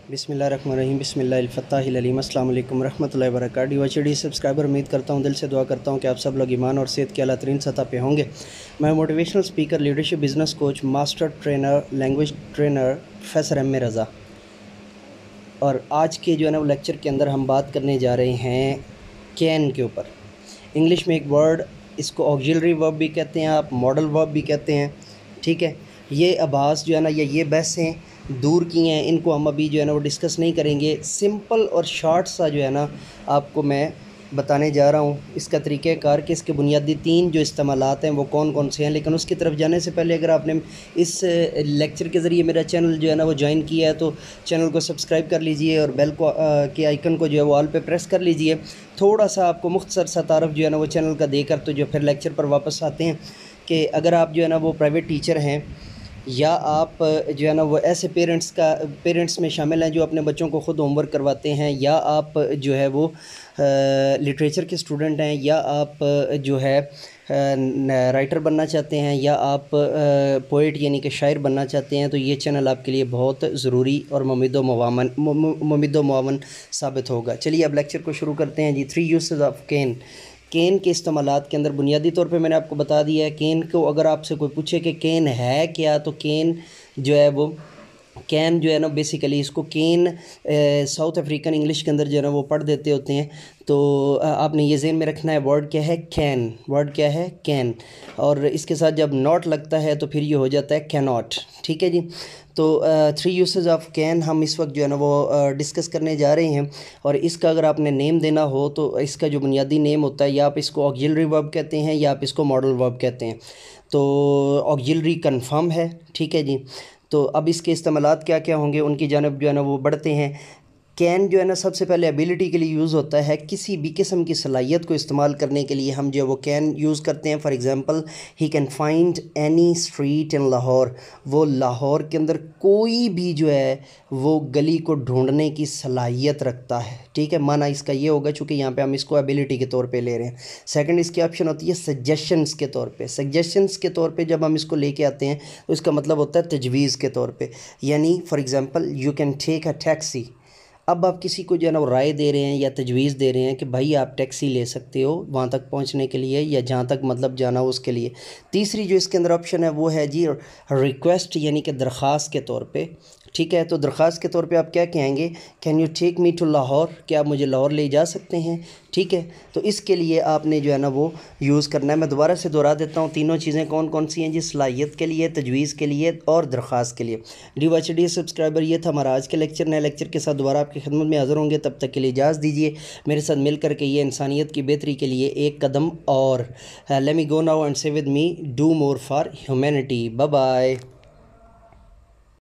बिस्मिल्लाहिर्रहमानिर्रहीम बिस्मिल्लाहिल-फ़त्ताहिल-अलीम। अस्सलाम वालेकुम रहमतुल्लाहि व बरकातहू। डी सब्सक्राइबर उम्मीद करता हूँ, दिल से दुआ करता हूँ कि आप सब लोग ईमान और सेहत की आला तरीन सतह पे होंगे। मैं motivational speaker, leadership, business coach, master trainer, language trainer professor M A Raza, और आज के जो है ना वो लेक्चर के अंदर हम बात करने जा रहे हैं कैन के ऊपर। इंग्लिश में एक वर्ड, इसको ऑक्सिलरी वर्ब भी कहते हैं, आप मॉडल वर्ब भी कहते हैं। ठीक है, ये आभास जो है ना ये बहसें दूर की हैं, इनको हम अभी जो है ना वो डिस्कस नहीं करेंगे। सिंपल और शॉर्ट सा जो है ना आपको मैं बताने जा रहा हूँ इसका तरीक़ाकार कि इसके बुनियादी 3 जो इस्तेमालात हैं वो कौन कौन से हैं। लेकिन उसकी तरफ जाने से पहले अगर आपने इस लेक्चर के ज़रिए मेरा चैनल जो है ना वो ज्वाइन किया है तो चैनल को सब्सक्राइब कर लीजिए और बेल को के आइकन को जो है वो ऑल पे प्रेस कर लीजिए। थोड़ा सा आपको मुख्तसर सा तारफ़ जो है ना वो चैनल का देकर तो जो फिर लेक्चर पर वापस आते हैं कि अगर आप जो है ना वो प्राइवेट टीचर हैं या आप जो है ना वो ऐसे पेरेंट्स में शामिल हैं जो अपने बच्चों को ख़ुद होमवर्क करवाते हैं, या आप जो है वो लिटरेचर के स्टूडेंट हैं, या आप जो है राइटर बनना चाहते हैं, या आप पोइट यानी कि शायर बनना चाहते हैं, तो ये चैनल आपके लिए बहुत ज़रूरी और मुमिद मुआवन साबित होगा। चलिए अब लेक्चर को शुरू करते हैं जी। 3 यूसेस ऑफ केन के इस्तेमालात के अंदर बुनियादी तौर पे मैंने आपको बता दिया है। केन को अगर आपसे कोई पूछे कि केन है क्या, तो केन जो है वो कैन जो है ना बेसिकली इसको केन साउथ अफ्रीकन इंग्लिश के अंदर जो है ना वो पढ़ देते होते हैं। तो आपने ये ज़हन में रखना है, वर्ड क्या है कैन, वर्ड क्या है कैन, और इसके साथ जब नॉट लगता है तो फिर ये हो जाता है कैनॉट। ठीक है जी। तो 3 यूसेस ऑफ कैन हम इस वक्त जो है ना वो डिस्कस करने जा रहे हैं। और इसका अगर आपने नेम देना हो तो इसका जो बुनियादी नेम होता है, या आप इसको ऑक्सिलरी वर्ब कहते हैं या आप इसको मॉडल वर्ब कहते हैं। तो ऑक्सिलरी कन्फर्म है, ठीक है जी। तो अब इसके इस्तेमालात क्या क्या होंगे उनकी जानब जो है ना वो बढ़ते हैं। कैन जो है ना सबसे पहले एबिलिटी के लिए यूज़ होता है, किसी भी किस्म की सलाहियत को इस्तेमाल करने के लिए हम जो है वो कैन यूज़ करते हैं। For example, he can find any street in Lahore, वो लाहौर के अंदर कोई भी जो है वो गली को ढूंढने की सलाहियत रखता है। ठीक है, माना इसका ये होगा, चूँकि यहाँ पे हम इसको एबिलिटी के तौर पे ले रहे हैं। सेकंड इसकी ऑप्शन होती है सजेशंस के तौर पे। सजेशंस के तौर पे जब हम इसको लेके आते हैं तो इसका मतलब होता है तजवीज़ के तौर पे। यानी for example, you can take a taxi. अब आप किसी को जो है ना राय दे रहे हैं या तजवीज़ दे रहे हैं कि भाई आप टैक्सी ले सकते हो वहाँ तक पहुँचने के लिए, या जहाँ तक मतलब जाना हो उसके लिए। तीसरी जो इसके अंदर ऑप्शन है वो है जी रिक्वेस्ट, यानी कि दरख्वास्त के तौर पे। ठीक है, तो दरख्वास्त के तौर पे आप क्या कहेंगे, can you take me to Lahore, क्या आप मुझे लाहौर ले जा सकते हैं। ठीक है, तो इसके लिए आपने जो है ना वो यूज़ करना है। मैं दोबारा से दोहरा देता हूँ, तीनों चीज़ें कौन कौन सी हैं जी, सलाहियत के लिए, तजवीज़ के लिए और दरख्वास्त के लिए। डी सब्सक्राइबर, ये था हमारा आज के लेक्चर। नए लेक्चर के साथ दोबारा आपकी खिदमत में हाज़िर होंगे, तब तक के लिए इजाज़त दीजिए। मेरे साथ मिल कर के ये इंसानियत की बेहतरी के लिए एक कदम और। Let me go now and say with me, do more for humanity. Bye bye.